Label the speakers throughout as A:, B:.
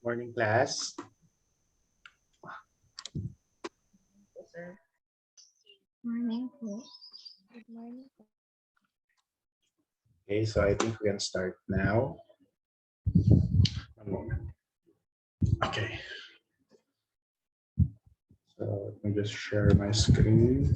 A: Morning, class.
B: Sir. Morning po. Good morning po.
A: Okay, so I think we can start now. One moment. Okay. So let me just share my screen.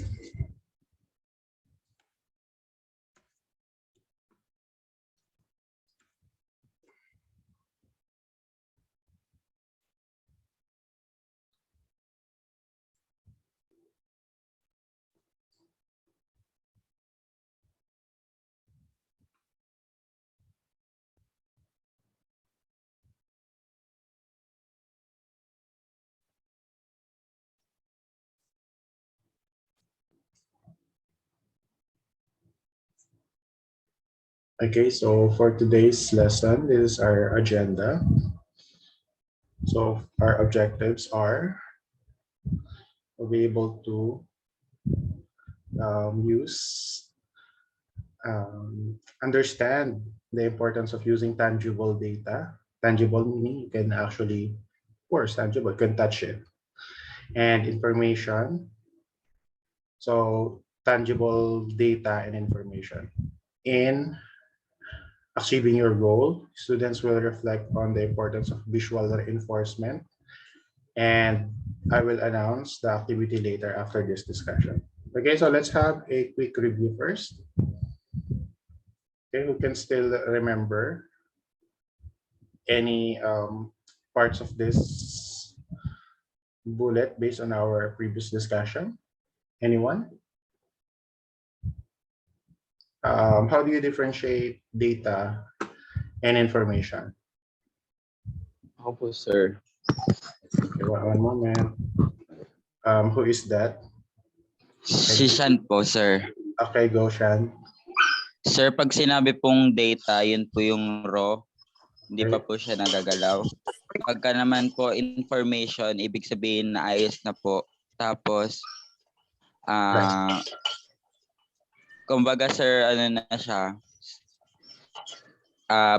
A: Okay, so for today's lesson, this is our agenda. So our objectives are to be able to use, understand the importance of using tangible data. Tangible meaning you can actually, of course, tangible, you can touch it. And information. So tangible data and information. In achieving your goal, students will reflect on the importance of visual reinforcement, and I will announce the activity later after this discussion. Okay, so let's have a quick review first. Okay, who can still remember any parts of this bullet based on our previous discussion? Anyone? How do you differentiate data and information?
C: Opo, sir.
A: Okay, one moment. Who is that?
C: Si Shan po, sir.
A: Okay, go, Shan.
C: Sir, pag sinabi pong data, yun po yung raw. Hindi pa po siya nagagalaw. Pagka naman po information, ibig sabihin na ayos na po. Tapos, kumbaga sir, ano na siya,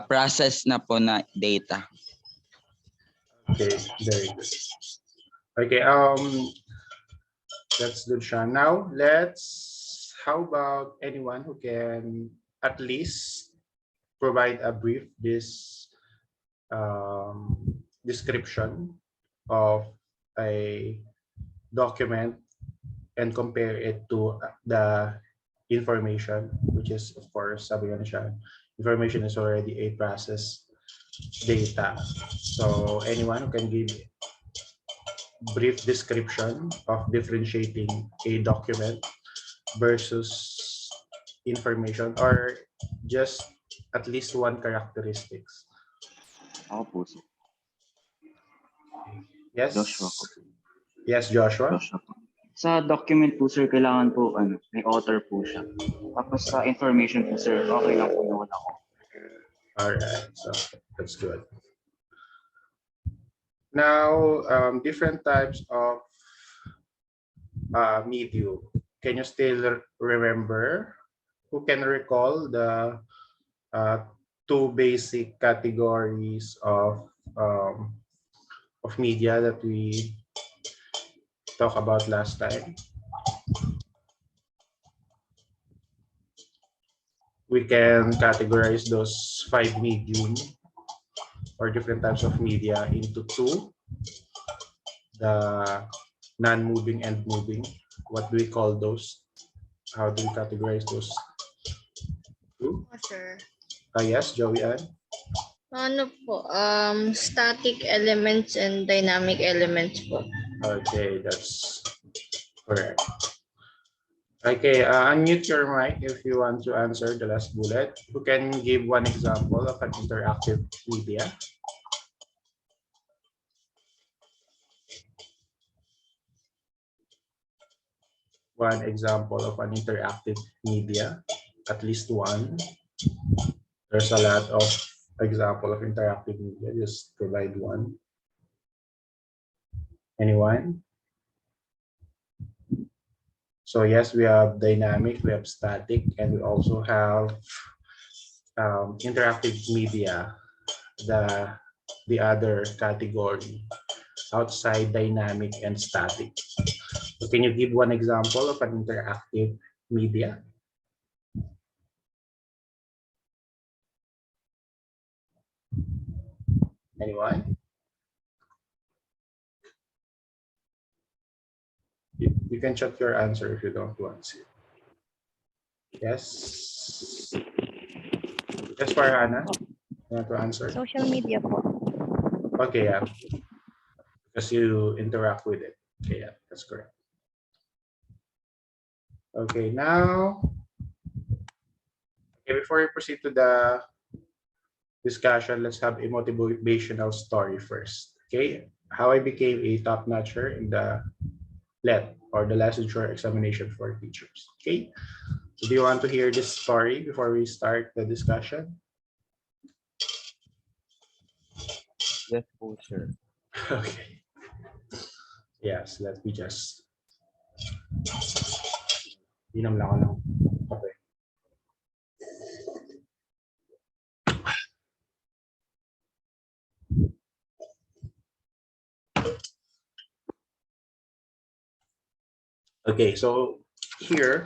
C: process na po na data.
A: Okay, very good. Okay, that's good, Shan. Now, how about anyone who can at least provide a brief description of a document and compare it to the information, which is, of course, sabi nga na siya, information is already a process data. So anyone who can give brief description of differentiating a document versus information, or just at least one characteristics.
D: Ako po, sir.
A: Yes?
D: Joshua po.
A: Yes, Joshua?
D: Joshua po. Sa document po, sir, kailangan po, may author po siya. Tapos sa information po, sir, okay lang po na wala ko.
A: Alright, so that's good. Now, different types of medium. Can you still remember? Who can recall the two basic categories of media that we talked about last time? We can categorize those 5 medium or different types of media into two: the non-moving and moving. What do we call those? How do we categorize those two?
B: Oh, sir.
A: Yes, Joey Ann?
B: Ano po? Static elements and dynamic elements po.
A: Okay, that's correct. Okay, unmute your mic if you want to answer the last bullet. Who can give one example of an interactive media? One example of an interactive media, at least one. There's a lot of example of interactive media, just provide one. Anyone? So yes, we have dynamic, we have static, and we also have interactive media. The the other category outside dynamic and static. So can you give one example of an interactive media? Anyone? You can check your answer if you don't want to. Yes. Yes, Farhana. You want to answer?
E: Social media po.
A: Okay, yeah. Because you interact with it. Okay, yeah, that's correct. Okay, now, okay, before we proceed to the discussion, let's have a motivational story first. Okay, how I became a top notcher in the LET or the licensure examination for teachers. Okay, so do you want to hear this story before we start the discussion?
C: Yes po, sir.
A: Okay. Yes, let me just inom lang ako ng kape. Okay, so here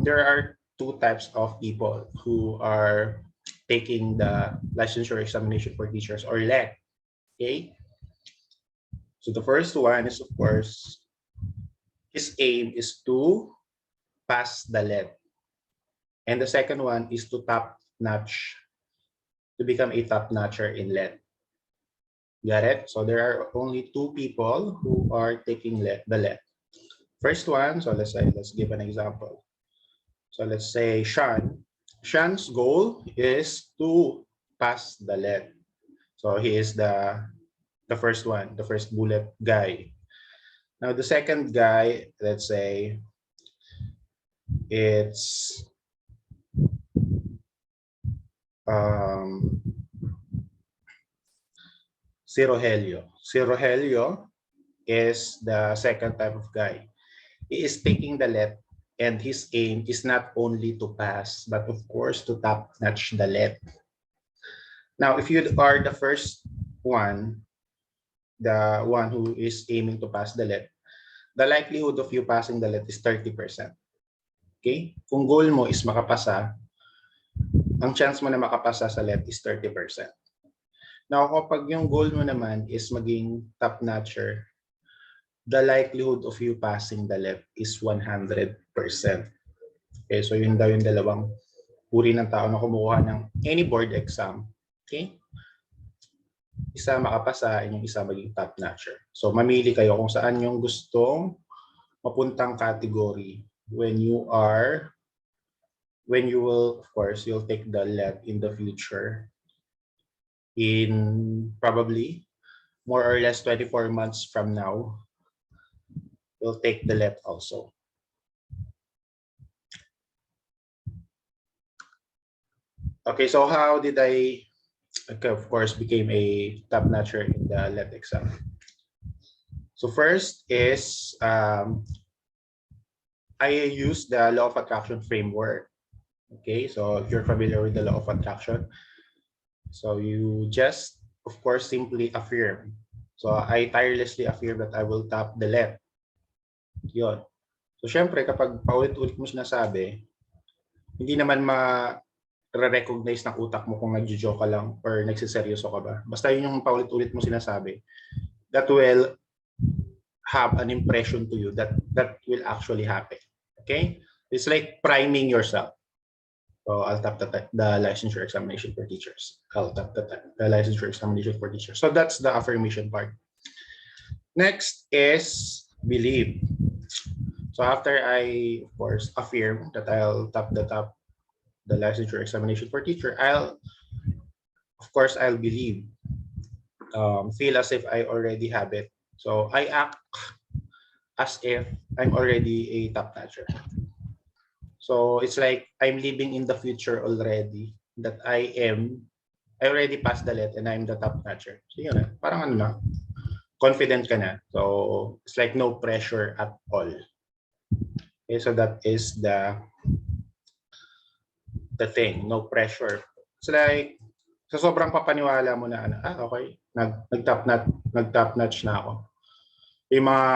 A: there are two types of people who are taking the licensure examination for teachers or LET. Okay, so the first one is, of course, his aim is to pass the LET, and the second one is to become a top notcher in LET. Got it? So there are only two people who are taking the LET. First one, so let's give an example. So let's say Sean. Sean's goal is to pass the LET. So he is the first one, the first bullet guy. Now the second guy, let's say it's si Rogelio. Si Rogelio is the second type of guy. He is taking the LET, and his aim is not only to pass, but of course to top notch the LET. Now, if you are the first one, the one who is aiming to pass the LET, the likelihood of you passing the LET is 30%. Okay? Kung goal mo is makapasa, ang chance mo na makapasa sa LET is 30%. Now, kapag yung goal mo naman is maging top notcher, the likelihood of you passing the LET is 100%. Okay, so yun daw yung dalawang uri ng tao na kumukuha ng any board exam. Okay? Isa makapasa, yung isa maging top notcher. So mamili kayo kung saan yung gustong mapuntang category when you will, of course, you'll take the LET in the future in probably more or less 24 months from now. You'll take the LET also. Okay, so how did I, of course, became a top notcher in the LET exam? So first is I use the law of attraction framework. Okay, so if you're familiar with the law of attraction, so you just, of course, simply affirm. So I tirelessly affirm that I will top the LET. Yun. So syempre, kapag paulit-ulit mo sinasabi, hindi naman ma-recognize ng utak mo kung nagjo-joke ka lang or nagsiseryoso ka ba. Basta yun yung paulit-ulit mo sinasabi. That will have an impression to you that will actually happen. Okay? It's like priming yourself. So I'll tap the licensure examination for teachers. I'll tap the licensure examination for teachers. So that's the affirmation part. Next is believe. So after I, of course, affirm that I'll tap the licensure examination for teacher, I'll believe, feel as if I already have it. So I act as if I'm already a top notcher. So it's like I'm living in the future already, that I already passed the LET and I'm the top notcher. So yun na, parang ano na, confident ka na. So it's like no pressure at all. Okay, so that is the thing, no pressure. It's like So sobrang papaniwala mo na ano, okay, nag-top notch na ako. Yung mga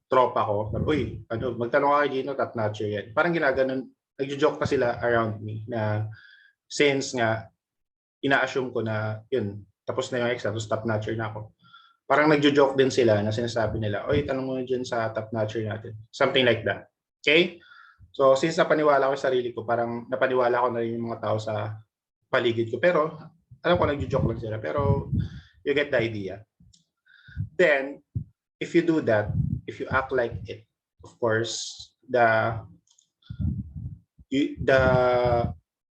A: tropa ko, sabi, uy, ano, magtanong ka kay Gino, top notcher yan. Parang ginaganon, nagjo-joke pa sila around me na since nga, ina-assume ko na yun, tapos na yung exam, tapos top notcher na ako. Parang nagjo-joke din sila na sinasabi nila, uy, tanong mo dyan sa top notcher natin. Something like that. Okay? So, since napaniwala ko sa sarili ko, parang napaniwala ko na rin yung mga tao sa paligid ko. Pero, alam ko nagjo-joke lang sila. Pero, you get the idea. Then, if you do that, if you act like it, of course, the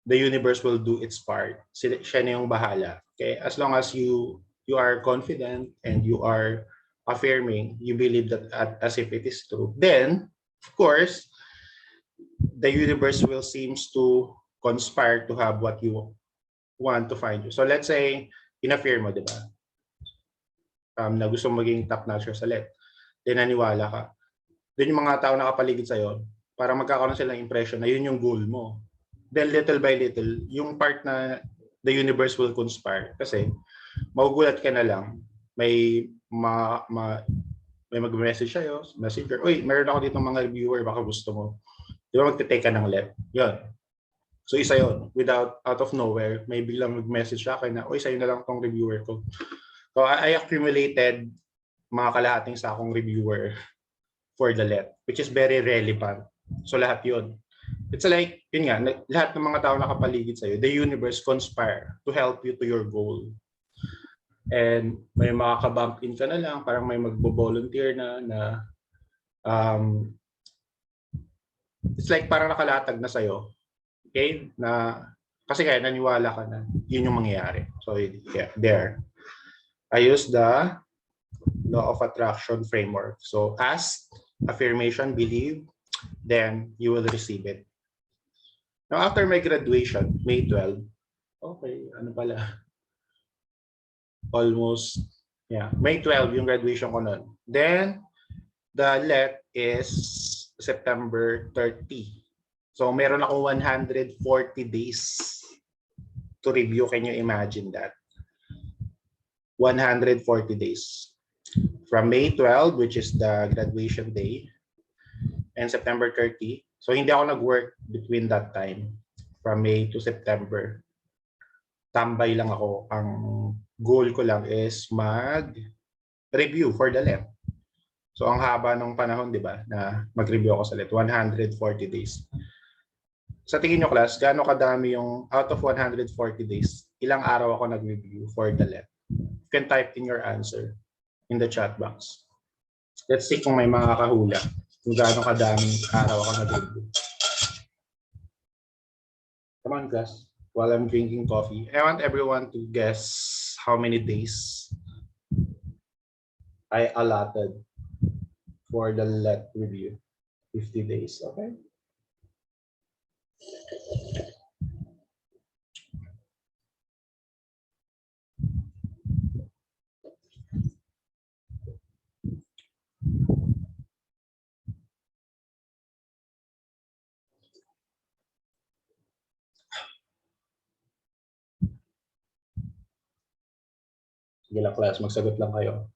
A: universe will do its part. Siya na yung bahala. Okay? As long as you are confident and you are affirming, you believe that as if it is true, then, of course, the universe will seems to conspire to have what you want to find you. So let's say, in-affirm mo, di ba? Na gusto mo maging top notcher sa LET. Then naniwala ka. Then yung mga tao nakapaligid sa'yo, para magkakaroon sila ng impression na yun yung goal mo. Then little by little, yung part na the universe will conspire. Kasi magugulat ka na lang, may may mag-message sa'yo, messenger, uy, meron ako dito mga reviewer, baka gusto mo. Di ba magte-take ka ng LET? Yun. So isa yun, out of nowhere, may biglang mag-message sa akin na, uy, sa'yo na lang tong reviewer ko. So I accumulated mga kalahating sakong reviewer for the LET, which is very relevant. So lahat yun. It's like, yun nga, lahat ng mga tao nakapaligid sa'yo, the universe conspire to help you to your goal. And may makaka-bump in ka na lang, parang may magbo-volunteer na it's like parang nakalatag na sa'yo. Okay? Na, kasi kaya naniwala ka na yun yung mangyayari. So yeah, there. I use the law of attraction framework. So ask, affirmation, believe, then you will receive it. Now after my graduation, May 12, okay, ano pala? Almost, yeah, May 12 yung graduation ko nun. Then, the LET is September 30. So meron ako 140 days to review. Can you imagine that? 140 days. From May 12, which is the graduation day, and September 30. So hindi ako nag-work between that time, from May to September. Tambay lang ako. Ang goal ko lang is mag-review for the LET. So ang haba ng panahon, di ba, na mag-review ako sa LET, 140 days. Sa tingin nyo, class, gaano kadami yung out of 140 days, ilang araw ako nag-review for the LET? You can type in your answer in the chat box. Let's see kung may mga kahula kung gaano kadaming araw ako nag-review. Come on, class. While I'm drinking coffee, I want everyone to guess how many days I allotted for the LET review. 50 days, okay? Sige lang, class. Magsagot lang kayo.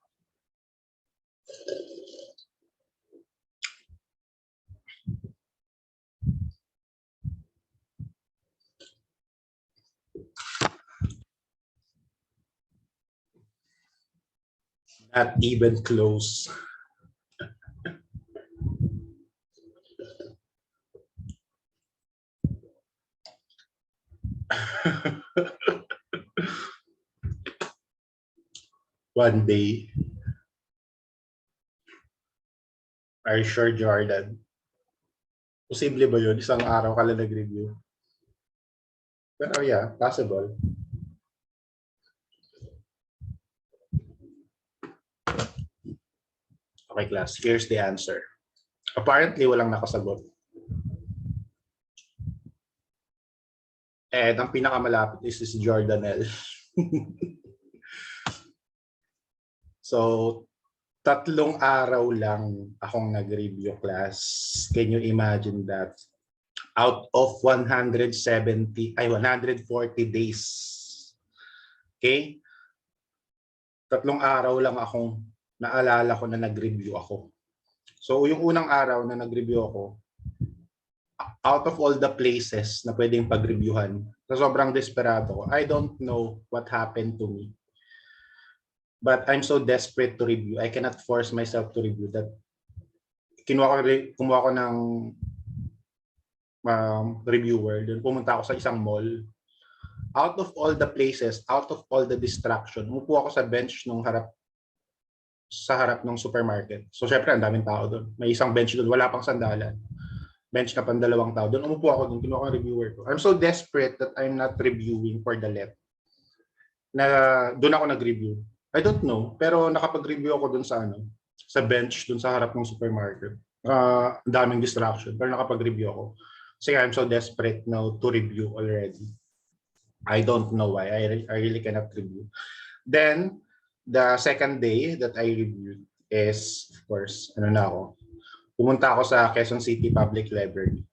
A: Not even close. One day. Are you sure, Jordan? Posible ba yun? Isang araw ka lang nag-review? Pero yeah, possible. Okay, class. Here's the answer. Apparently, walang nakasagot. And ang pinakamalapit is si Jordanel. So, 3 araw lang akong nag-review, class. Can you imagine that? out of 140 days. Okay? 3 araw lang akong naalala ko na nag-review ako. So yung unang araw na nag-review ako, out of all the places na pwedeng pag-reviewhan, sa sobrang desperado ko, I don't know what happened to me. But I'm so desperate to review. I cannot force myself to review that. Kumuha ko ng reviewer. Doon pumunta ako sa isang mall. Out of all the places, out of all the distraction, umupo ako sa bench sa harap ng supermarket. So syempre, ang daming tao doon. May isang bench doon, wala pang sandalan. Bench na pang 2 tao. Doon umupo ako doon, kinuha ko ang reviewer ko. I'm so desperate that I'm not reviewing for the left. Na doon ako nag-review. I don't know, pero nakapag-review ako doon sa bench doon sa harap ng supermarket. Daming distraction, pero nakapag-review ako. Kasi I'm so desperate now to review already. I don't know why. I really cannot review. Then, the second day that I reviewed is, of course, pumunta ako sa Quezon City Public Library.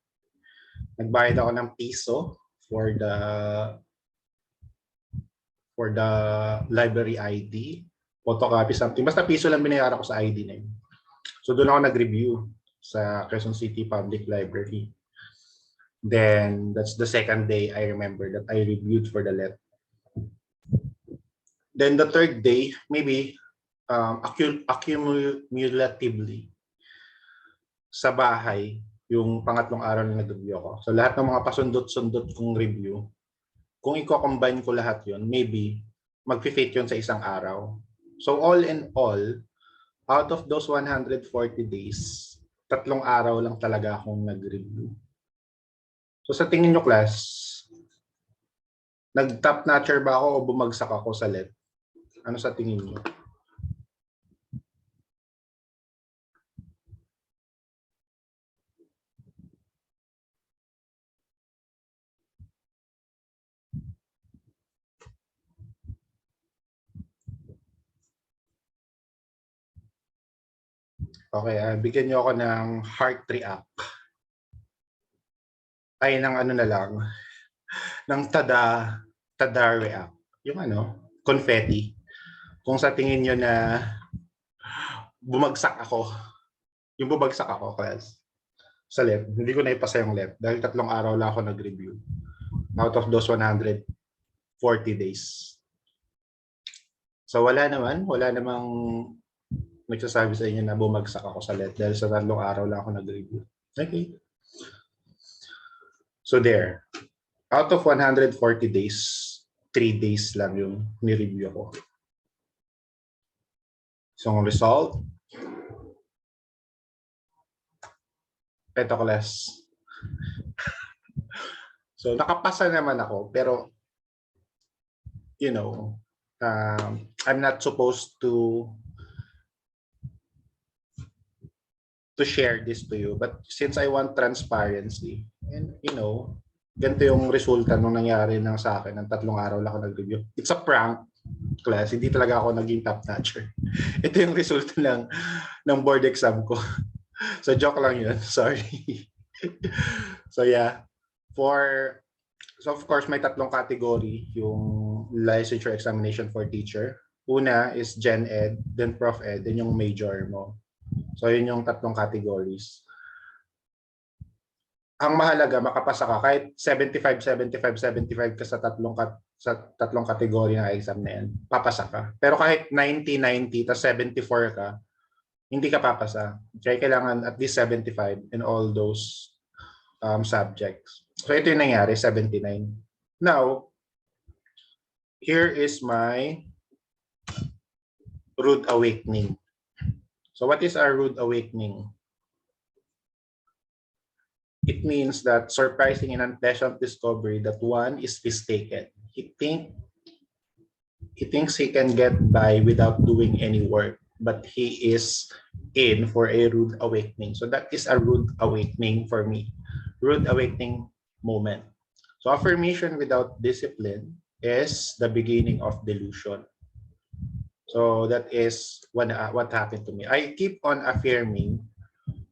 A: Nagbayad ako ng piso for the library ID, photocopy, something. Basta piso lang binayaran ko sa ID na yun. So doon ako nag-review sa Quezon City Public Library. Then, that's the second day I remember that I reviewed for the left. Then the third day, maybe accumulatively, sa bahay, yung pangatlong araw na nag-review ako. So lahat ng mga pasundot-sundot kong review, kung i-combine ko lahat yun, maybe mag-fit yun sa isang araw. So all in all, out of those 140 days, 3 araw lang talaga akong nag-review. So sa tingin nyo, class, nag-top notcher ba ako o bumagsak ako sa LET? Ano sa tingin nyo? Okay, bigyan nyo ako ng heart react. Ay, ng ano na lang, ng tada react. Yung confetti. Kung sa tingin nyo na bumagsak ako, yung bumagsak ako, class, sa left, hindi ko na ipasa yung left dahil 3 araw lang ako nag-review out of those 140 days. So wala namang nagsasabi sa inyo na bumagsak ako sa left dahil sa 3 araw lang ako nag-review. Okay. So there. Out of 140 days, 3 days lang yung ni-review ko. So ang result, ito, class. So nakapasa naman ako, pero I'm not supposed to share this to you, but since I want transparency, and ganito yung resulta nung nangyari sa akin ng 3 araw lang ako nag-review. It's a prank, class. Hindi talaga ako naging top notcher. Ito yung resulta ng board exam ko. So joke lang yun. Sorry. So yeah, so of course may 3 category yung licensure examination for teacher. Una is Gen Ed, then Prof Ed, then yung major mo. So yun yung 3 categories. Ang mahalaga, makapasa ka kahit 75 ka sa tatlong kategory ng exam na yan, papasa ka. Pero kahit 90 tas 74 ka, hindi ka papasa. Kaya kailangan at least 75 in all those subjects. So ito yung nangyari, 79. Now, here is my rude awakening. So what is our rude awakening? It means that surprising and unpleasant discovery that one is mistaken. He thinks he can get by without doing any work, but he is in for a rude awakening. So that is a rude awakening for me. Rude awakening moment. So affirmation without discipline is the beginning of delusion. So that is what happened to me. I keep on affirming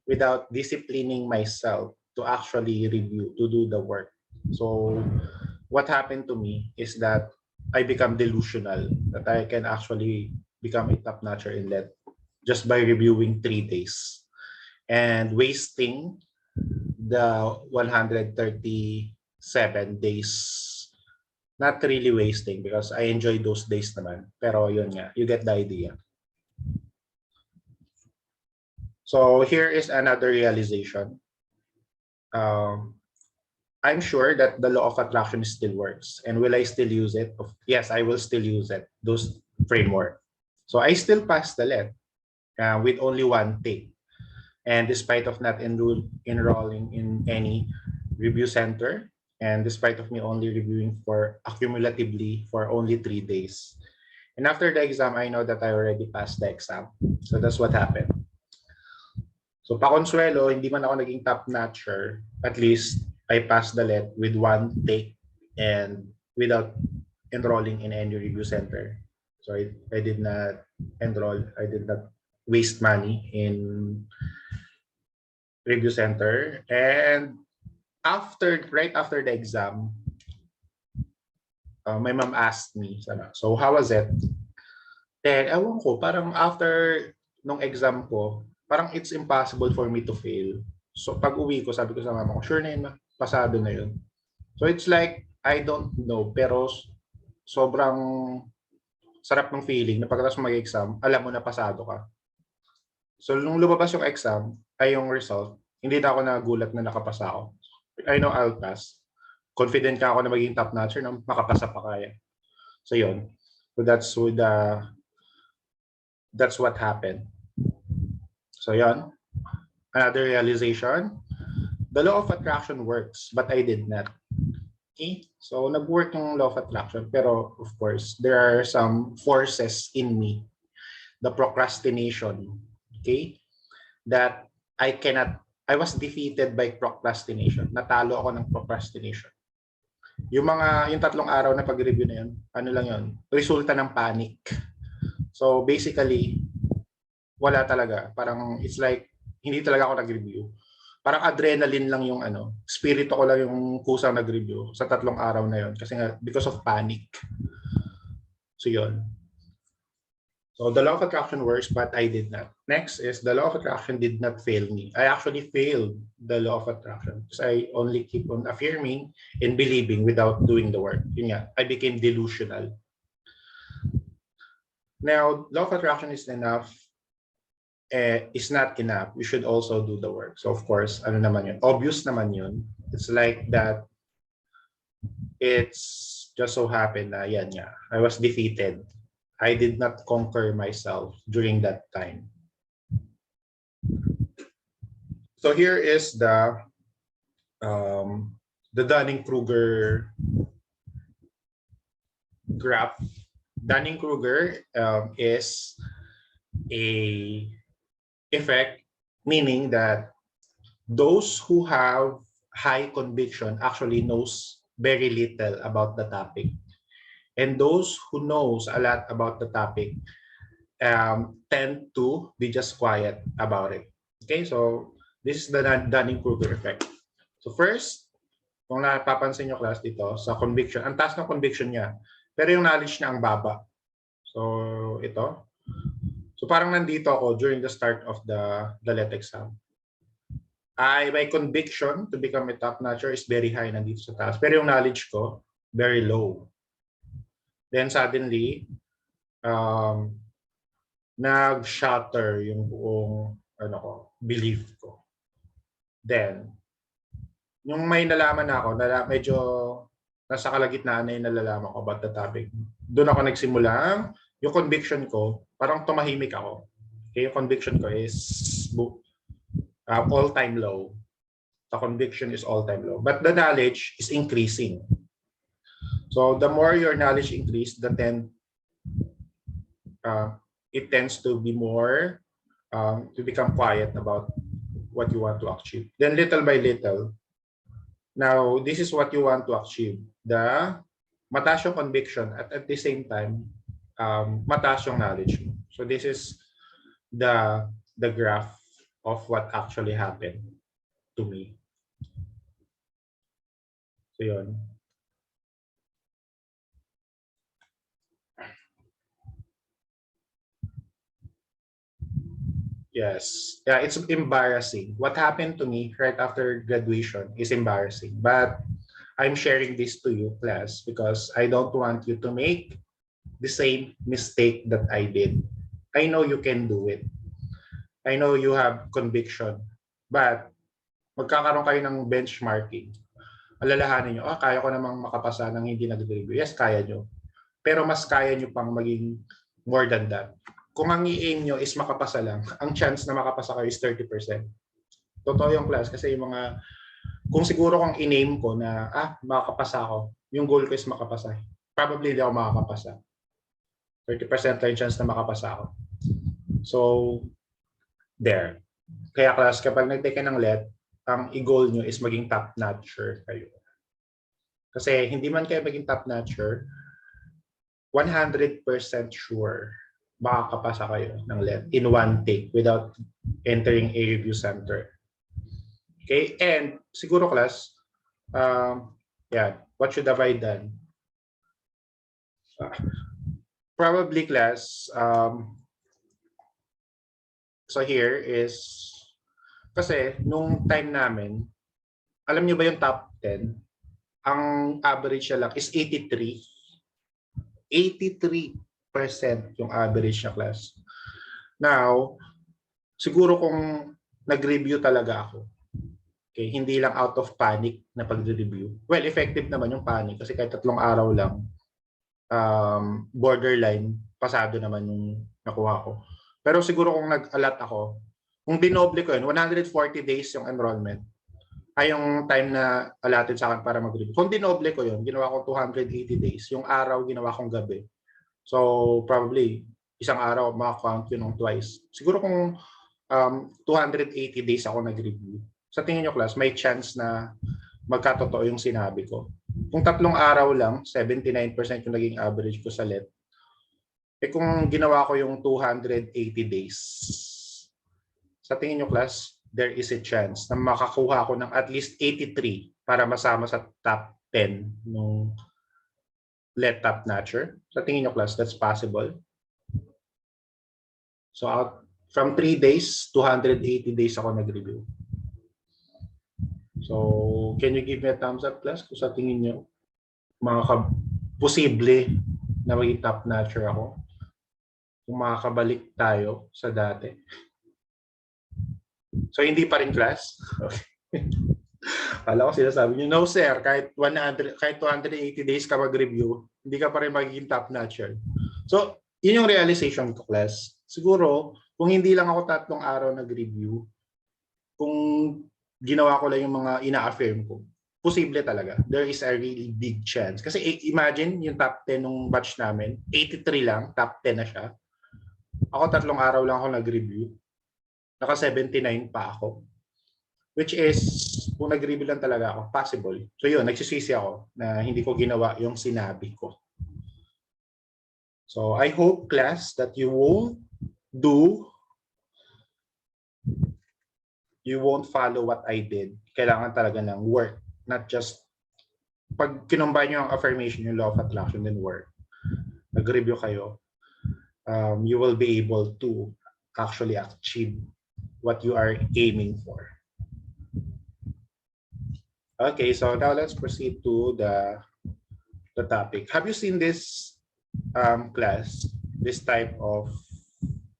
A: without disciplining myself to actually review, to do the work. So what happened to me is that I become delusional that I can actually become a top-notcher in that just by reviewing 3 days and wasting the 137 days. Not really wasting because I enjoy those days naman. Pero yun nga, you get the idea. So here is another realization. I'm sure that the law of attraction still works. And will I still use it? Yes, I will still use it, those framework. So I still pass the LET with only one take. And despite of not enrolling in any review center, and despite of me only reviewing for accumulatively for only 3 days. And after the exam, I know that I already passed the exam. So that's what happened. So pakonsuelo, hindi man ako naging top-notcher, at least I passed the LET with one take and without enrolling in any review center. So I did not enroll, I did not waste money in review center. And right after the exam, my mom asked me, so how was it? Then, ewan ko, parang after nung exam ko, parang it's impossible for me to fail. So pag uwi ko, sabi ko sa mama ko, sure na yun, pasado na yun. So it's like, I don't know, pero sobrang sarap ng feeling na pagkatapos mag-exam, alam mo na pasado ka. So nung lumabas yung exam, ay yung result, hindi na ako nagulat na nakapasa ako. I know I'll pass. Confident ka ako na maging top-notcher na makapasa pa kaya. So yun. So that's what happened. So yun. Another realization. The law of attraction works, but I did not. Okay? So nag-work yung law of attraction, pero of course, there are some forces in me. The procrastination. Okay? That I was defeated by procrastination. Natalo ako ng procrastination. Yung 3 araw na pag-review na yun, ano lang yun, resulta ng panic. So basically, wala talaga. Parang it's like, hindi talaga ako nag-review. Parang adrenaline lang yung spirito ko lang yung kusang nag-review sa 3 araw na yun. Kasi nga, because of panic. So yun. So the law of attraction works, but I did not. Next is the law of attraction did not fail me. I actually failed the law of attraction because I only keep on affirming and believing without doing the work. Yun nga, I became delusional. Now, law of attraction is enough. Is not enough. You should also do the work. So of course, ano naman yun? Obvious naman yun. It's like that. It's just so happened na yan nga. I was defeated. I did not conquer myself during that time. So here is the Dunning-Kruger graph. Dunning-Kruger is a effect, meaning that those who have high conviction actually knows very little about the topic. And those who knows a lot about the topic tend to be just quiet about it. Okay, so this is the Dunning-Kruger effect. So first, kung napapansin nyo class dito, sa conviction, ang taas ng conviction niya, pero yung knowledge niya ang baba. So ito. So parang nandito ako during the start of the LET exam. My conviction to become a top-notcher is very high nandito sa taas. Pero yung knowledge ko, very low. Then suddenly, nag-shatter yung buong belief ko. Then, yung may nalaman ako, medyo nasa kalagitnaan na yung nalalaman ko about the topic. Doon ako nagsimula, yung conviction ko, parang tumahimik ako. Okay, yung conviction ko is all-time low. The conviction is all-time low. But the knowledge is increasing. So the more your knowledge increase, it tends to be more to become quiet about what you want to achieve. Then little by little, now this is what you want to achieve. The mataas yung conviction at the same time, mataas yung knowledge mo. So this is the graph of what actually happened to me. So yun. Yes. Yeah, it's embarrassing. What happened to me right after graduation is embarrassing. But I'm sharing this to you, class, because I don't want you to make the same mistake that I did. I know you can do it. I know you have conviction. But magkakaroon kayo ng benchmarking. Alalahanin nyo, kaya ko namang makapasa ng hindi nag-review. Yes, kaya nyo. Pero mas kaya nyo pang maging more than that. Kung ang i-aim nyo is makapasa lang, ang chance na makapasa kayo is 30%. Totoo yung class kasi yung mga, kung siguro kung in-aim ko na, makakapasa ako, yung goal ko is makapasa. Probably hindi ako makakapasa. 30% lang yung chance na makapasa ako. So, there. Kaya class, kapag nag-take ng let, ang i-goal nyo is maging top-notcher kayo. Kasi hindi man kayo maging top-notcher, 100% sure makakapasa kayo ng let in one take without entering a review center. Okay? And siguro class, what should have I done? Probably class, so here is, kasi nung time namin, alam niyo ba yung top 10? Ang average niya lang is 83. 83% yung average na class. Now, siguro kung nag-review talaga ako, okay, hindi lang out of panic na pag-review. Well, effective naman yung panic kasi kahit 3 araw lang, borderline, pasado naman yung nakuha ko. Pero siguro kung nag-alat ako, kung dinoble ko yun, 140 days yung enrollment, ay yung time na allotted sa akin para mag-review. Kung dinoble ko yun, ginawa ko 280 days. Yung araw, ginawa kong gabi. So, probably, isang araw, maka-count yun ng twice. Siguro kung 280 days ako nag-review, sa tingin nyo, class, may chance na magkatotoo yung sinabi ko. Kung 3 araw lang, 79% yung naging average ko sa let. Eh kung ginawa ko yung 280 days, sa tingin nyo, class, there is a chance na makakuha ako ng at least 83 para masama sa top 10 nung let top notcher. Sa tingin nyo, class, that's possible. So out from 3 days, 280 days ako nag-review. So can you give me a thumbs up, class, kung sa tingin nyo posible na maging top notcher ako? Kung makakabalik tayo sa dati. So hindi pa rin, class? Okay. Kala ko sinasabi niyo, no sir, kahit 280 days ka mag-review, hindi ka pa rin magiging top notcher. So, yun yung realization ko, class. Siguro, kung hindi lang ako 3 araw nag-review, kung ginawa ko lang yung mga ina-affirm ko, posible talaga. There is a really big chance. Kasi imagine yung top 10 nung batch namin, 83 lang, top 10 na siya. Ako 3 araw lang ako nag-review. Naka 79 pa ako. Which is, kung nag-review lang talaga ako, possible. So yun, nagsisisi ako na hindi ko ginawa yung sinabi ko. So I hope, class, that you won't follow what I did. Kailangan talaga ng work. Not just, pag kinumbine nyo ang affirmation, yung law of attraction, then work. Nag-review kayo. You will be able to actually achieve what you are aiming for. Okay, so now let's proceed to the topic. Have you seen this class, this type of,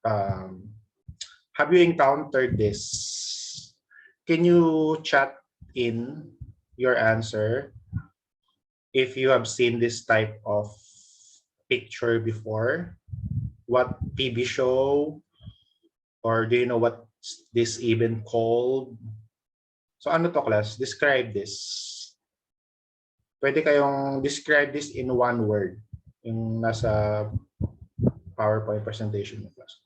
A: have you encountered this? Can you chat in your answer if you have seen this type of picture before? What TV show? Or do you know what this even called? So ano to, class? Describe this. Pwede kayong describe this in one word. Yung nasa PowerPoint presentation mo, class.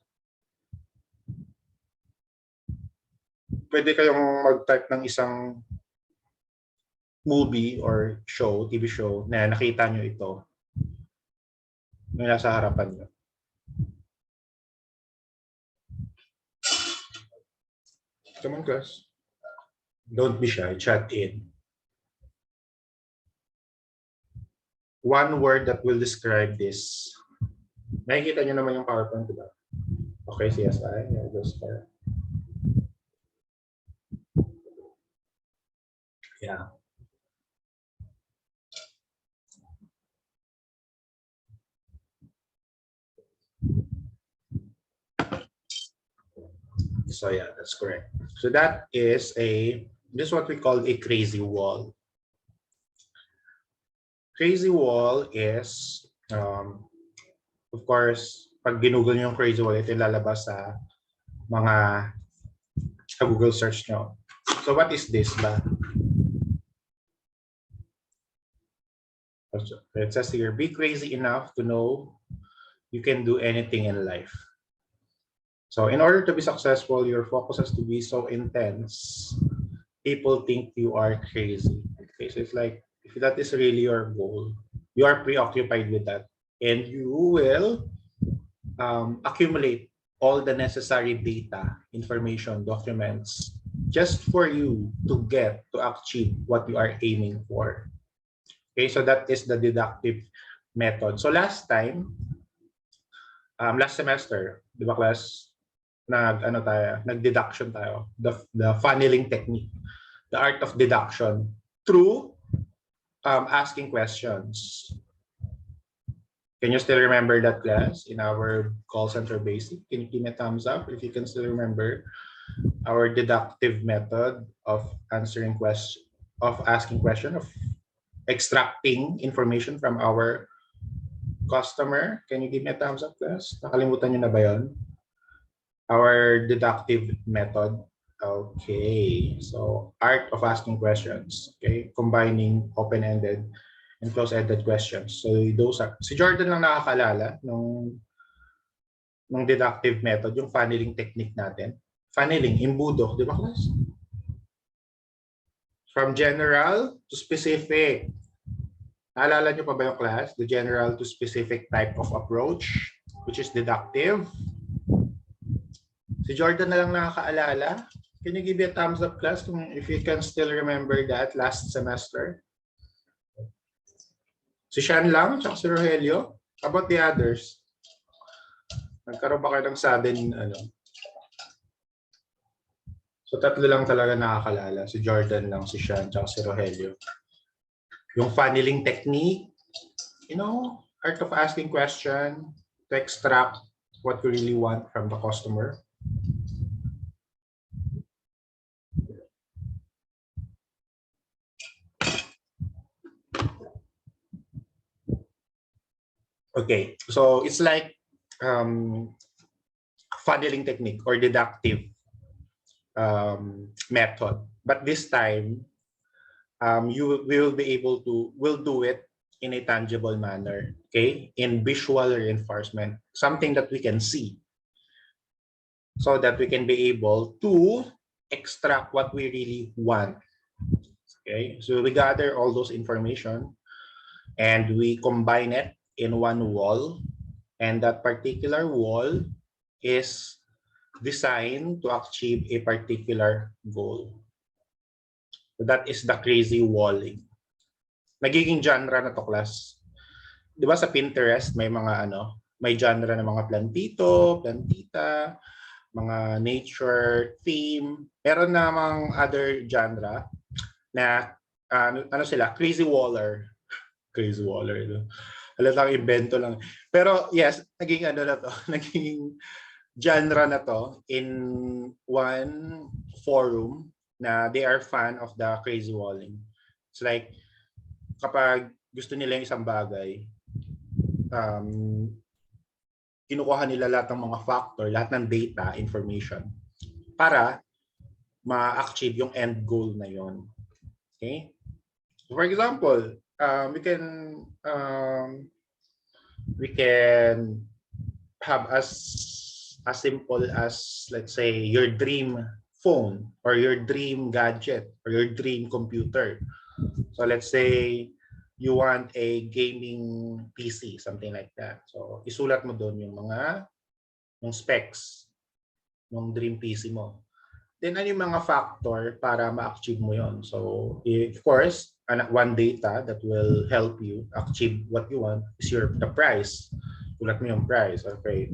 A: Pwede kayong mag-type ng isang movie or show, TV show, na nakita nyo ito. Yung nasa harapan nyo. Come on, class. Don't be shy. Chat in. one word that will describe this. Nakikita nyo naman yung PowerPoint, diba? Okay, CSI. Yeah, just there. Yeah. So yeah, that's correct. So that is this is what we call a crazy wall. Crazy wall is, of course, pag ginugol nyo yung crazy wall, ito yung lalabas sa mga sa Google search nyo. So what is this ba? It says here, be crazy enough to know you can do anything in life. So in order to be successful, your focus has to be so intense. People think you are crazy. Okay, so it's like, if that is really your goal, you are preoccupied with that, and you will accumulate all the necessary data, information, documents, just for you to get to achieve what you are aiming for. Okay, so that is the deductive method. So last time, last semester, di ba class, nag-deduction tayo, the funneling technique, the art of deduction through asking questions. Can you still remember that class in our call center basic? Can you give me a thumbs up if you can still remember our deductive method of answering question, of asking question, of extracting information from our customer? Can you give me a thumbs up, class? Nakalimutan nyo na ba yun? Our deductive method. Okay, so art of asking questions. Okay, combining open-ended and close-ended questions. So those are, si Jordan lang nakakaalala nung deductive method, yung funneling technique natin. Funneling, imbudo, di ba class? From general to specific. Naalala nyo pa ba yung class? The general to specific type of approach, which is deductive. Si Jordan na lang nakakaalala. Can you give me a thumbs up, class, if you can still remember that last semester? Si Sean lang, tsaka si Rogelio. How about the others? Nagkaroon ba kayo ng sudden, So tatlo lang talaga nakakalala. Si Jordan lang, si Sean, tsaka si Rogelio. Yung funneling technique, art of asking question to extract what you really want from the customer. Okay, so it's like funneling technique or deductive method, but this time you will be able to do it in a tangible manner, okay, in visual reinforcement, something that we can see, so that we can be able to extract what we really want. Okay, so we gather all those information and we combine it in one wall, and that particular wall is designed to achieve a particular goal. So that is the crazy walling. Nagiging genre na to, class. Di ba sa Pinterest may mga may genre ng mga plantito, plantita, mga nature theme. Meron namang other genre na sila, crazy waller. Crazy waller. Halatang invento lang. Pero yes, naging na to, naging genre na to in one forum na they are fan of the crazy walling. It's like, kapag gusto nila yung isang bagay, kinukuha nila lahat ng mga factor, lahat ng data, information, para ma-achieve yung end goal na yon. Okay? For example, we can have as simple as, let's say, your dream phone or your dream gadget or your dream computer. So let's say you want a gaming PC, something like that. So isulat mo doon yung specs ng dream PC mo. Then ano yung mga factor para ma-achieve mo yon? So of course, one data that will help you achieve what you want is the price. Tulad mo yung price. Okay.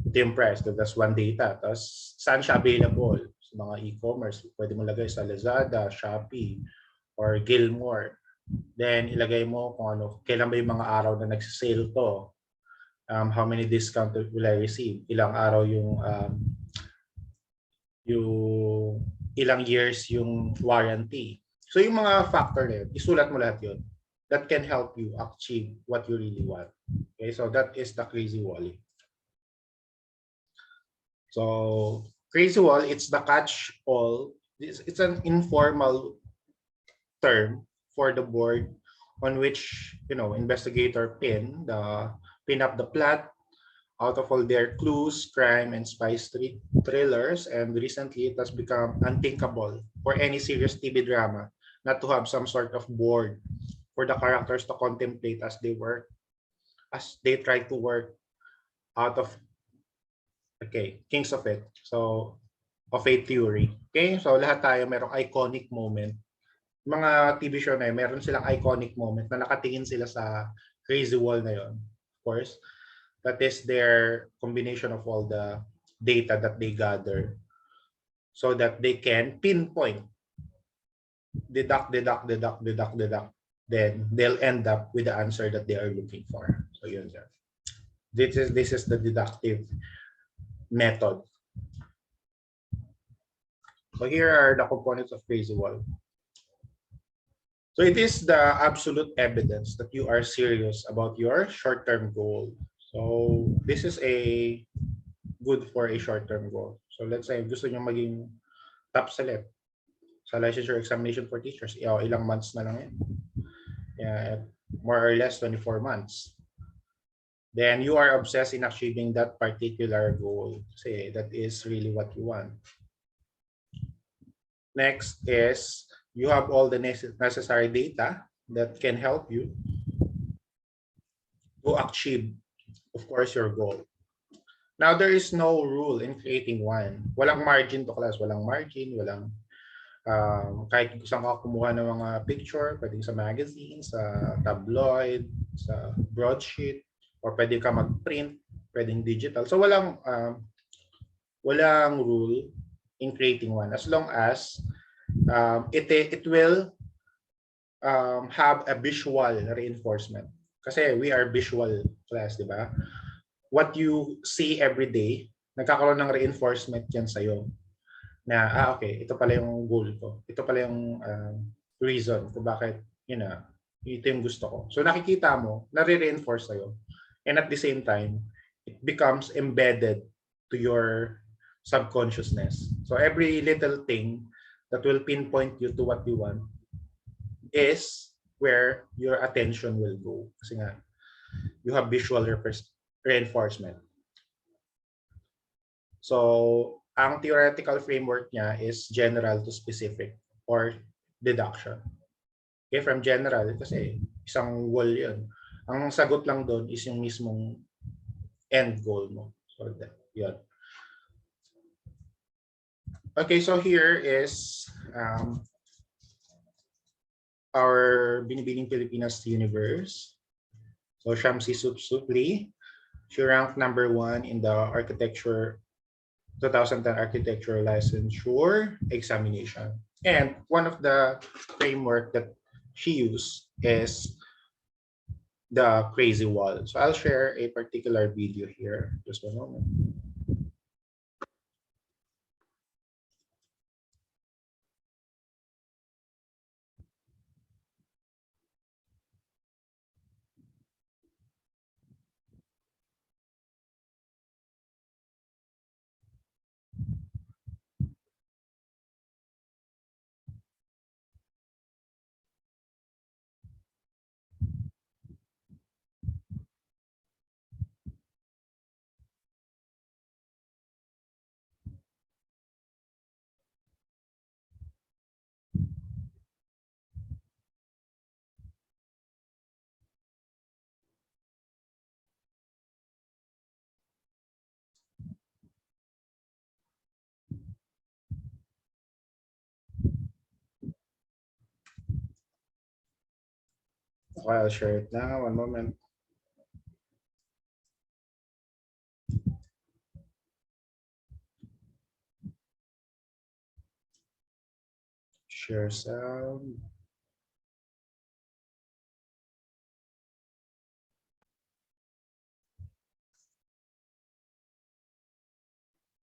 A: Ito yung price. That's one data. Tapos, saan siya available? Sa mga e-commerce. Pwede mo lagay sa Lazada, Shopee, or Gilmore. Then, ilagay mo kung ano, kailan ba yung mga araw na nagsisale to. How many discount will I receive? Ilang araw yung ilang years yung warranty. So yung mga factor na yun, isulat mo lahat yun. That can help you achieve what you really want. Okay, so that is the crazy wall. So crazy wall, it's the catch-all. It's an informal term for the board on which investigator pin up the plot out of all their clues, crime, and spy thrillers, and recently it has become unthinkable for any serious TV drama not to have some sort of board for the characters to contemplate as they try to work out of, kinks of it. So, of a theory. Okay, so lahat tayo merong iconic moment. Mga TV show na yun, meron silang iconic moment na nakatingin sila sa crazy wall na yun. Of course, that is their combination of all the data that they gather so that they can pinpoint, deduct. Then they'll end up with the answer that they are looking for. So yun siya. This is the deductive method. So here are the components of crazy wall. So it is the absolute evidence that you are serious about your short-term goal. So this is good for a short-term goal. So let's say gusto niyo maging top select sa licensure examination for teachers, ilang months na lang yan. Yeah, more or less 24 months. Then you are obsessed in achieving that particular goal. Say that is really what you want. Next is you have all the necessary data that can help you to achieve, of course, your goal. Now, there is no rule in creating one. Walang margin to class. Walang margin, walang kahit saan ka kumuha ng mga picture, pwedeng sa magazine, sa tabloid, sa broadsheet, or pwede ka mag-print, pwedeng digital. So walang rule in creating one as long as it will have a visual reinforcement. Kasi we are visual class, di ba? What you see every day, nagkakaroon ng reinforcement yan sa'yo. Na, okay, ito pala yung goal ko. Ito pala yung reason kung bakit, ito yung gusto ko. So nakikita mo, nare-reinforce sa'yo. And at the same time, it becomes embedded to your subconsciousness. So every little thing that will pinpoint you to what you want is where your attention will go. Kasi nga, you have visual reinforcement. So, ang theoretical framework niya is general to specific or deduction. Okay, from general, kasi isang goal yun. Ang sagot lang doon is yung mismong end goal mo. So, yun. Okay, so here is our Binibining Pilipinas Universe. So, Shamsi Supli, she ranked #1 in the architecture 2010 architecture licensure examination. And one of the framework that she used is the crazy wall. So I'll share a particular video here. Just one moment. Okay, I'll share it now. One moment. Share sound.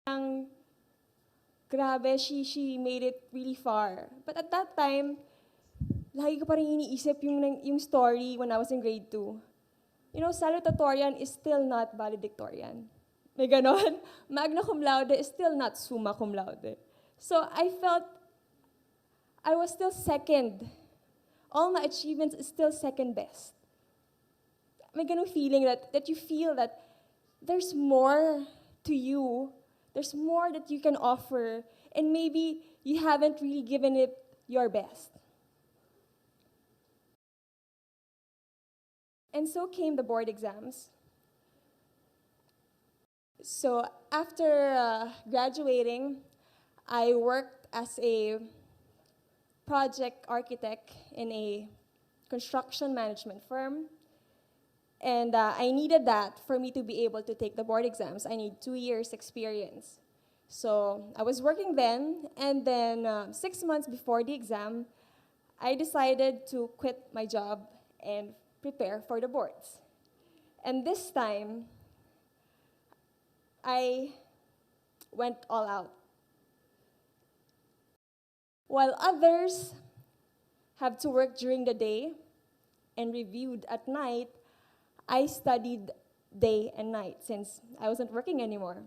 E: Ang grabe, she made it really far. But at that time, lagi ko pa rin iniisip yung story when I was in grade 2. You know, salutatorian is still not valedictorian. May ganon. Magna cum laude is still not summa cum laude. So I felt I was still second. All my achievements is still second best. May ganong feeling that you feel that there's more to you. There's more that you can offer. And maybe you haven't really given it your best. And so came the board exams. So after graduating, I worked as a project architect in a construction management firm. And I needed that for me to be able to take the board exams. I need 2 years experience. So I was working then, and then 6 months before the exam, I decided to quit my job and prepare for the boards. And this time, I went all out. While others have to work during the day and reviewed at night, I studied day and night since I wasn't working anymore.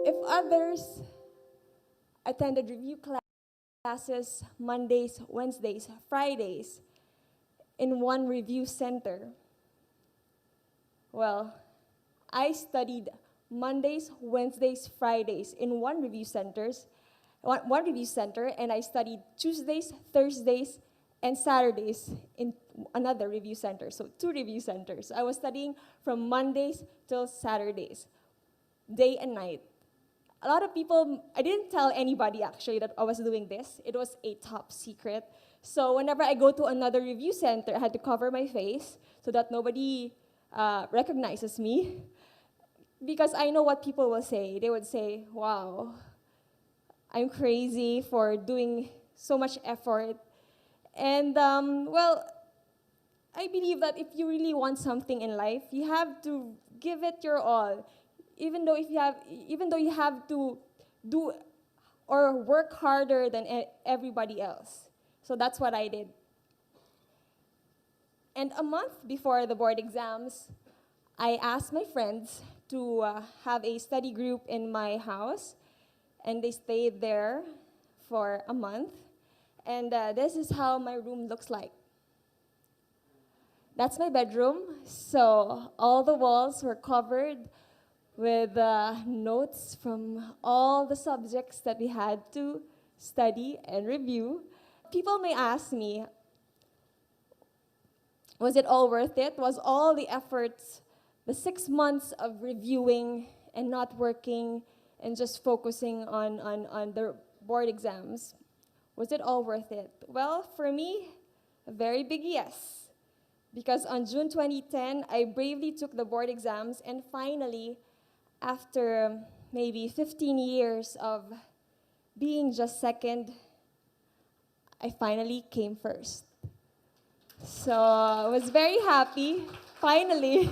E: If others attended review classes Mondays, Wednesdays, Fridays in one review center, well, I studied Mondays, Wednesdays, Fridays in one review center, and I studied Tuesdays, Thursdays, and Saturdays in another review center. So 2 review centers. I was studying from Mondays till Saturdays, day and night. A lot of people, I didn't tell anybody actually that I was doing this. It was a top secret. So whenever I go to another review center, I had to cover my face so that nobody recognizes me. Because I know what people will say. They would say, wow, I'm crazy for doing so much effort. And well, I believe that if you really want something in life, you have to give it your all. Even though you have to do or work harder than everybody else. So that's what I did. And a month before the board exams, I asked my friends to have a study group in my house, and they stayed there for a month. And this is how my room looks like. That's my bedroom. So all the walls were covered with notes from all the subjects that we had to study and review. People may ask me, was it all worth it? Was all the efforts, the 6 months of reviewing and not working and just focusing on the board exams, was it all worth it? Well, for me, a very big yes. Because on June 2010, I bravely took the board exams, and finally, after maybe 15 years of being just second, I finally came first. So I was very happy, finally,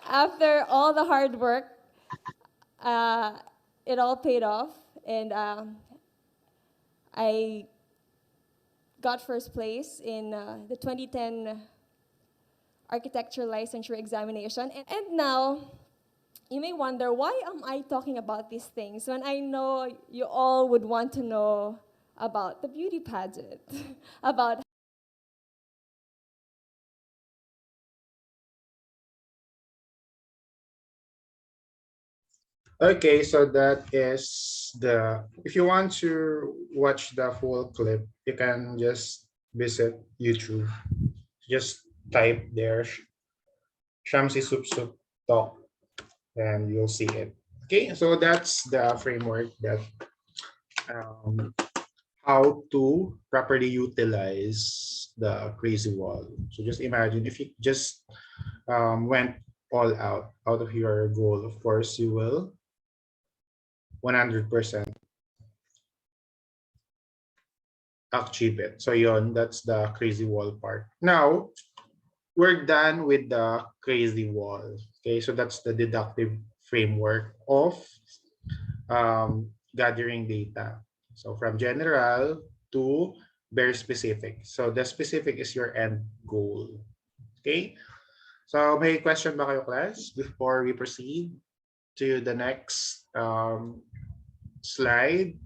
E: after all the hard work, it all paid off, and I got first place in the 2010 architecture licensure examination. And now, you may wonder, why am I talking about these things when I know you all would want to know about the beauty pageant, about
A: Okay, so that is if you want to watch the full clip, you can just visit YouTube. Just type there Shamsi Soup Soup Talk and you'll see it. Okay, so that's the framework that um, how to properly utilize the crazy wall. So just imagine if you just went all out of your goal, of course you will 100% achieve it. So yon, that's the crazy wall part. Now, we're done with the crazy wall. Okay, so that's the deductive framework of gathering data. So from general to very specific. So the specific is your end goal. Okay, so may question ba kayo, class, before we proceed to the next slide?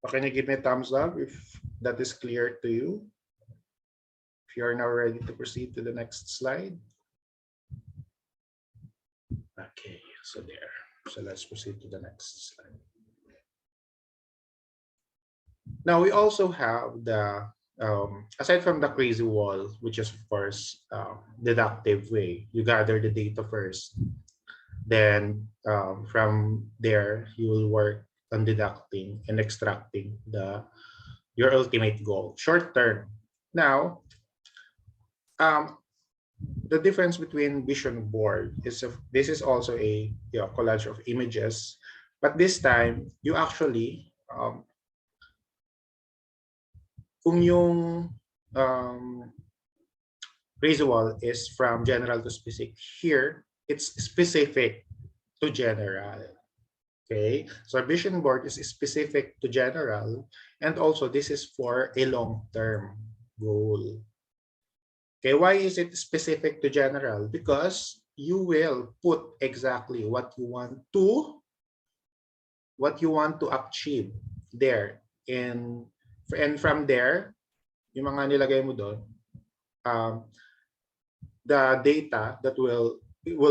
A: Can you give me a thumbs up if that is clear to you? If you are now ready to proceed to the next slide. Okay, so there. So let's proceed to the next slide. Now we also have the, aside from the crazy wall, which is of course deductive way, you gather the data first. Then from there, you will work on deducting and extracting your ultimate goal, short term. Now, the difference between vision board is this is also a collage of images, but this time you actually kung yung visual is from general to specific, here it's specific to general. Okay, so vision board is specific to general, and also this is for a long-term goal. Okay, why is it specific to general? Because you will put exactly what you want to achieve there, and from there, yung mga nilagay mo doon, the data that will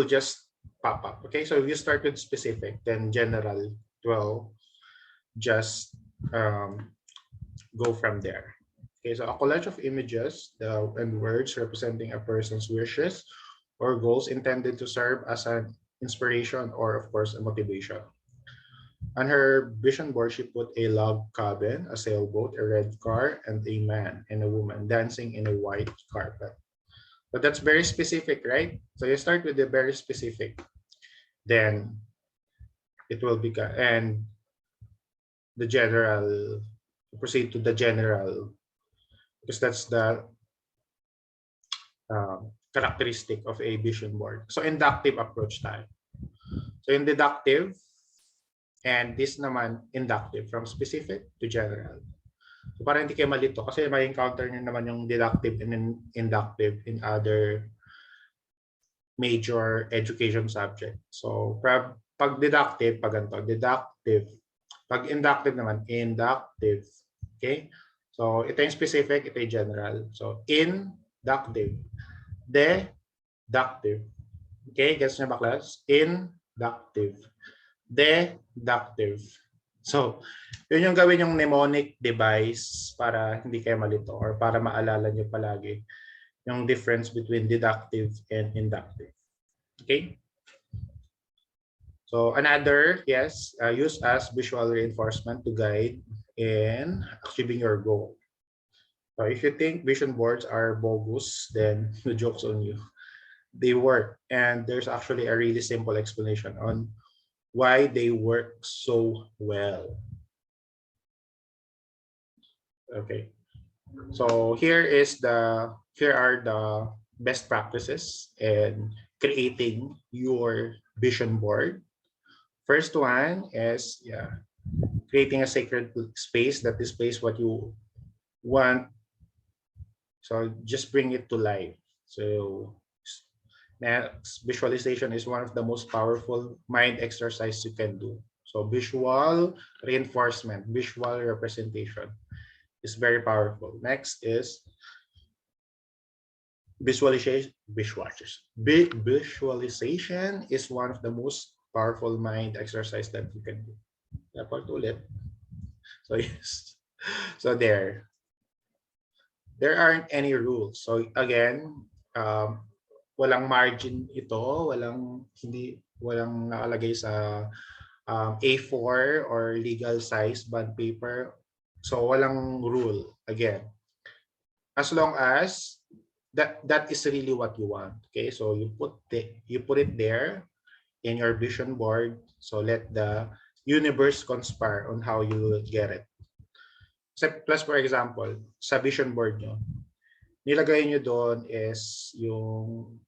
A: just pop up. Okay, so if you start with specific, then general will just go from there. Okay, so a collage of images and words representing a person's wishes or goals intended to serve as an inspiration or, of course, a motivation. On her vision board, she put a log cabin, a sailboat, a red car, and a man and a woman dancing in a white carpet. But that's very specific, right? So you start with the very specific, then it will become, and the general, proceed to the general, because that's the characteristic of a vision board. So inductive approach tayo. So in deductive, and this naman inductive, from specific to general. So para hindi kayo malito, kasi may encounter nyo naman yung deductive and inductive in other major education subject. So pag deductive, pag ganito, deductive. Pag inductive naman, inductive. Okay? So ito yung specific, ito yung general. So inductive. Deductive. Okay? Gets nyo ba, class? Inductive. Deductive. So, yun yung gawin yung mnemonic device para hindi kayo malito or para maalala nyo palagi yung difference between deductive and inductive. Okay? So, another, yes, use as visual reinforcement to guide in achieving your goal. So, if you think vision boards are bogus, then the joke's on you. They work, and there's actually a really simple explanation on why they work so well. Okay, so here are the best practices in creating your vision board. First one is creating a sacred space that displays what you want. So just bring it to life. So next, visualization is one of the most powerful mind exercise you can do. So visual reinforcement, visual representation is very powerful. Next is visualization. Visualization is one of the most powerful mind exercise that you can do. Dapat ulit. So yes. So there aren't any rules. So again, walang margin ito, walang nakalagay sa A4 or legal size bond paper. So walang rule again. As long as that is really what you want. Okay, so you put it there in your vision board. So let the universe conspire on how you will get it. Plus, for example, sa vision board nyo, nilagay nyo doon is yung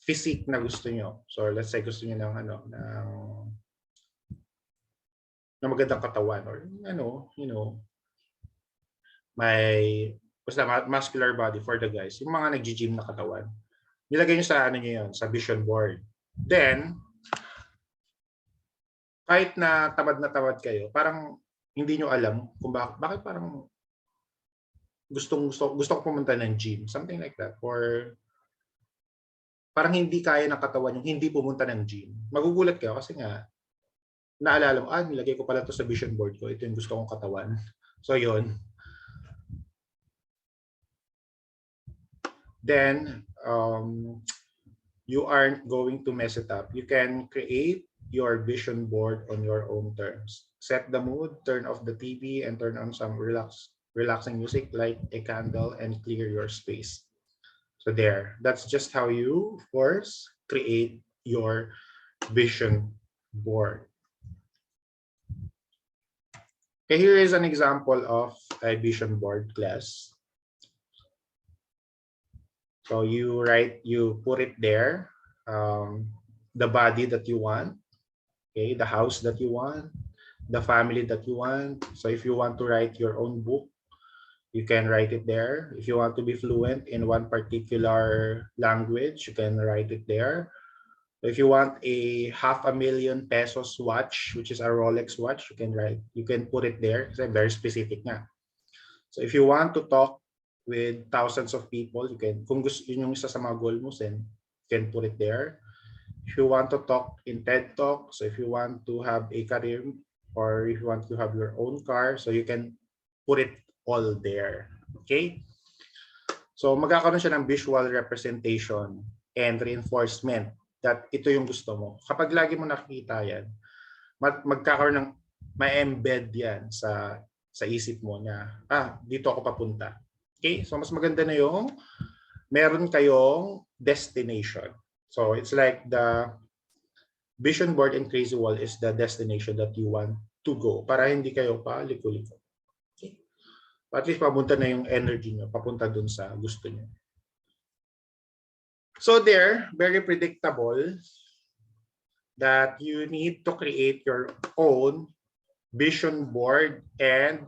A: physique na gusto nyo. So let's say gusto nyo ng ng magandang katawan or may basta muscular body for the guys. Yung mga nag-gym na katawan. Nilagay nyo sa nyo yun, sa vision board. Then, kahit na tamad kayo, parang hindi nyo alam kung bakit parang gusto ko pumunta ng gym. Something like that. Or parang hindi kaya ng katawan yung hindi pumunta ng gym. Magugulat kayo kasi nga, naalala mo, nilagay ko pala to sa vision board ko. Ito yung gusto kong katawan. So, yun. Then, you aren't going to mess it up. You can create your vision board on your own terms. Set the mood, turn off the TV, and turn on some relaxing music, light a candle, and clear your space. So there, that's just how you, of course, create your vision board. Okay, here is an example of a vision board class. So you put it there, the body that you want, okay, the house that you want, the family that you want. So if you want to write your own book, you can write it there. If you want to be fluent in one particular language, you can write it there. If you want a $500,000 pesos watch, which is a Rolex watch, you can put it there. It's very specific nga. So if you want to talk with thousands of people, you can, kung gusto yun yung isa sa mga goal mo, then you can put it there. If you want to talk in TED Talk, so if you want to have a career or if you want to have your own car, so you can put it all there. Okay? So magkakaroon siya ng visual representation and reinforcement that ito yung gusto mo. Kapag lagi mo nakikita yan, magkakaroon ng ma-embed yan sa isip mo na, dito ako papunta. Okay? So mas maganda na yung meron kayong destination. So it's like the vision board and crazy wall is the destination that you want to go para hindi kayo pa liko-liko. Okay? At least papunta na yung energy nyo, papunta dun sa gusto nyo. So there, very predictable that you need to create your own vision board and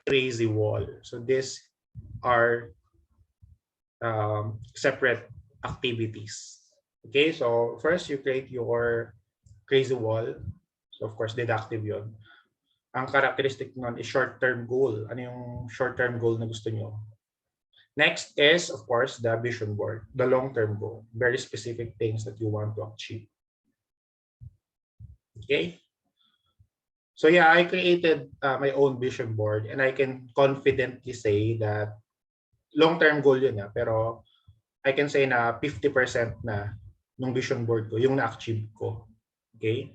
A: crazy wall. So these are separate activities. Okay, so first you create your crazy wall. So of course, deductive yun. Ang characteristic nun is short-term goal. Ano yung short-term goal na gusto nyo? Next is, of course, the vision board, the long-term goal. Very specific things that you want to achieve. Okay? So yeah, I created my own vision board and I can confidently say that long-term goal yun, pero I can say na 50% na ng vision board ko, yung na-achieve ko. Okay?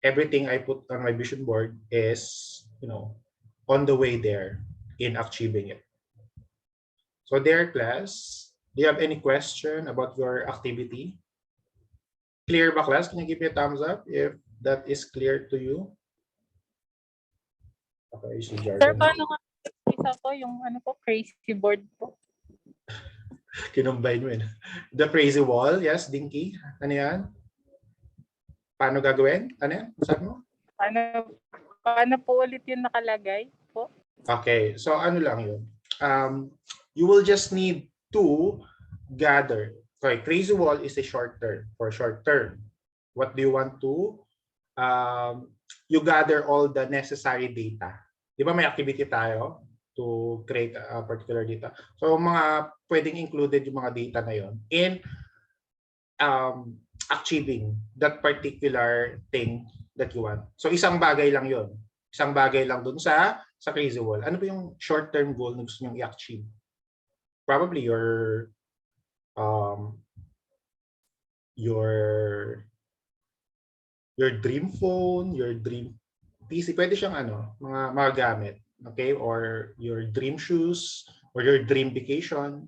A: Everything I put on my vision board is, on the way there in achieving it. So there, class, do you have any question about your activity? Clear ba, class? Can you give me a thumbs up if that is clear to you? Okay, si
F: Sir,
A: Jordan.
F: paano nga isa po yung crazy board po?
A: Kinumbay mo yun. The crazy wall, yes, Dinky. Ano yan? Paano gagawin? Ano yan? Sabi mo?
F: Paano po ulit yung nakalagay po?
A: Okay, so ano lang yun. You will just need to gather. Okay, crazy wall is a short term. For short term, what do you want to? You gather all the necessary data. Di ba may activity tayo to create a particular data? So mga pwedeng included yung mga data na yon in achieving that particular thing that you want. So isang bagay lang yon. Isang bagay lang dun sa crazy wall. Ano ba yung short-term goal na gusto nyo i-achieve? Probably your dream phone, your dream PC, pwede siyang mga gamit, okay? Or your dream shoes, or your dream vacation.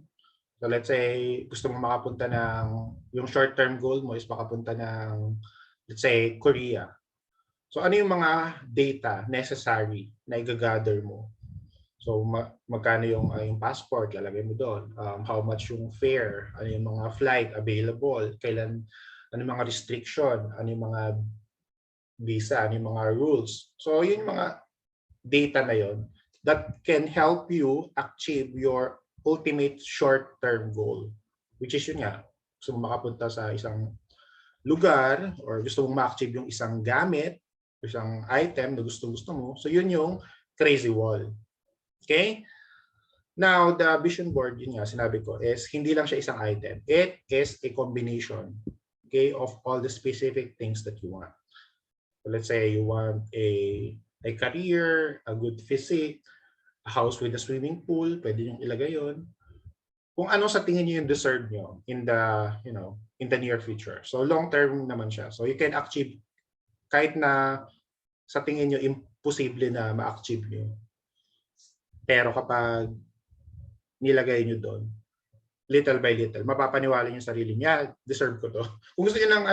A: So let's say, gusto mo makapunta yung short-term goal mo is makapunta ng, let's say, Korea. So ano yung mga data necessary na i-gather mo? So magkano yung passport, lalagay mo doon. How much yung fare, ano yung mga flight available, kailan, ano yung mga restriction, ano yung mga visa, ano yung mga rules. So yun yung mga data na yon that can help you achieve your ultimate short-term goal. Which is yun nga, gusto mo makapunta sa isang lugar or gusto mong ma-achieve yung isang gamit, isang item na gusto-gusto mo. So yun yung crazy wall. Okay? Now, the vision board, yun nga, sinabi ko, is hindi lang siya isang item. It is a combination, okay, of all the specific things that you want. So let's say you want a career, a good physique, a house with a swimming pool, pwede nyo ilagay yun. Kung ano sa tingin nyo yung deserve nyo in the, in the near future. So long term naman siya. So you can achieve kahit na sa tingin nyo imposible na ma-achieve nyo. Pero kapag nilagay nyo doon, little by little, mapapaniwala nyo yung sarili niya, deserve ko to. Kung gusto nyo ng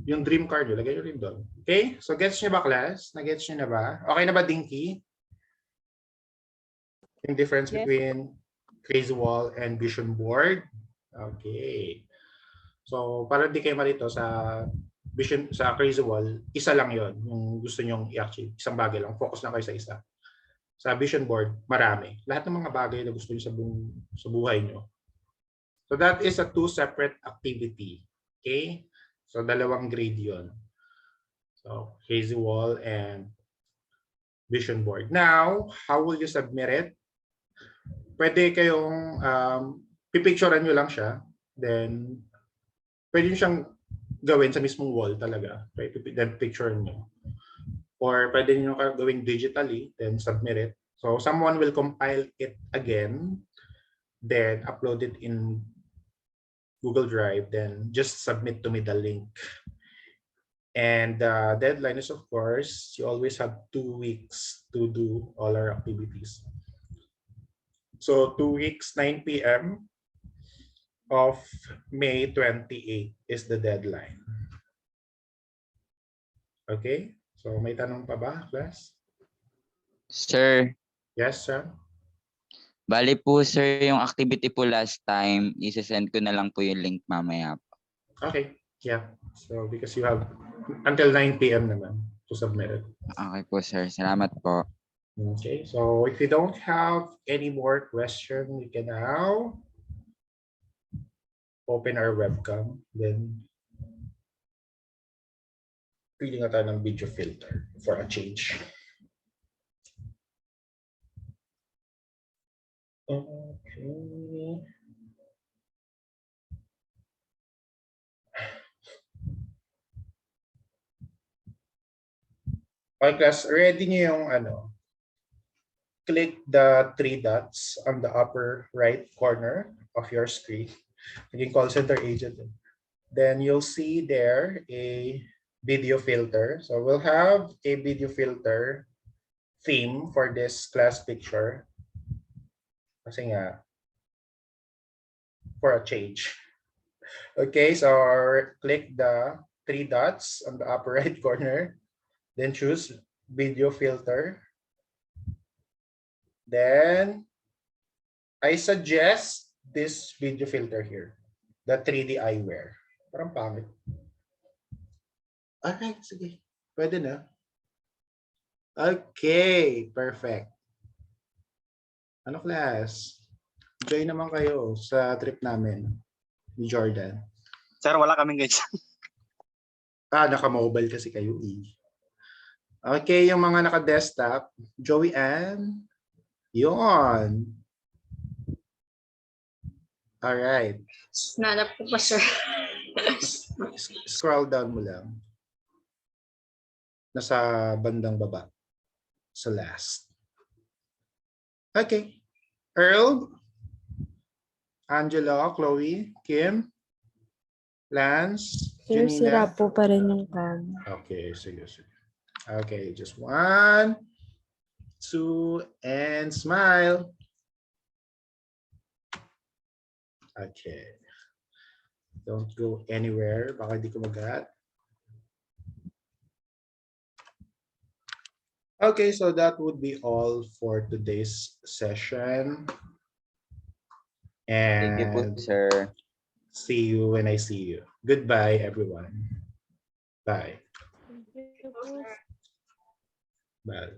A: yung dream car nyo, lagay nyo rin doon. Okay? So gets nyo ba, class? Na-gets nyo na ba? Okay na ba, Dinky? Yung difference
E: Yes.
A: between crazy wall and vision board? Okay. So para di kayo malito sa crazy wall, isa lang yon yung gusto nyong i-achieve. Isang bagay lang. Focus lang kayo sa isa. Sa vision board, marami. Lahat ng mga bagay na gusto nyo sa buhay nyo. So that is a 2 separate activity. Okay? So 2 grade yon. So crazy wall and vision board. Now, how will you submit it? Pwede kayong pipicturean nyo lang siya. Then, pwede nyo siyang gawin sa mismong wall talaga. Okay? Then picture nyo. Or pwede nyo gawin digitally, then submit it. So someone will compile it again, then upload it in Google Drive, then just submit to me the link. And the deadline is, of course, you always have 2 weeks to do all our activities. So 2 weeks, 9 p.m. of May 28 is the deadline. Okay? So may tanong pa ba, class?
C: Sir,
A: Yes, sir?
C: bali po sir yung activity po last time, isi-send ko na lang po yung link mamaya po.
A: Okay. Yeah. So because you have until 9 p.m. naman to submit it.
C: Okay po sir, salamat po.
A: Okay. So if you don't have any more question, we can now open our webcam. Then pili nga tayo ng video filter for a change. Okay. Okay, class, ready niyo yung click the 3 dots on the upper right corner of your screen. Naging call center agent. Then you'll see there a video filter. So we'll have a video filter theme for this class picture. Kasi nga, for a change. Okay, so click the 3 dots on the upper right corner. Then choose video filter. Then I suggest this video filter here, the 3D eyewear. Parang pangit. Okay, sige. Pwede na. Okay, perfect. Ano class? Enjoy naman kayo sa trip namin ni Jordan.
G: Sir, wala kaming guys.
A: Naka-mobile kasi kayo eh. Okay, yung mga naka-desktop, Joey Ann, yun. Alright.
B: Nanap ko pa, sir.
A: Scroll down mo lang. Nasa bandang baba. Sa last. Okay. Earl, Angela, Chloe, Kim, Lance,
G: Sir, sira
A: Janina?
G: po pa rin yung cam.
A: Okay, sige, sige. Okay, just 1, 2, and smile. Okay. Don't go anywhere. Baka di ko mag-add. Okay, so that would be all for today's session.
C: Thank you po,
A: And
C: sir.
A: see you when I see you. Goodbye, everyone. Bye.
E: Thank you po.
A: Bye.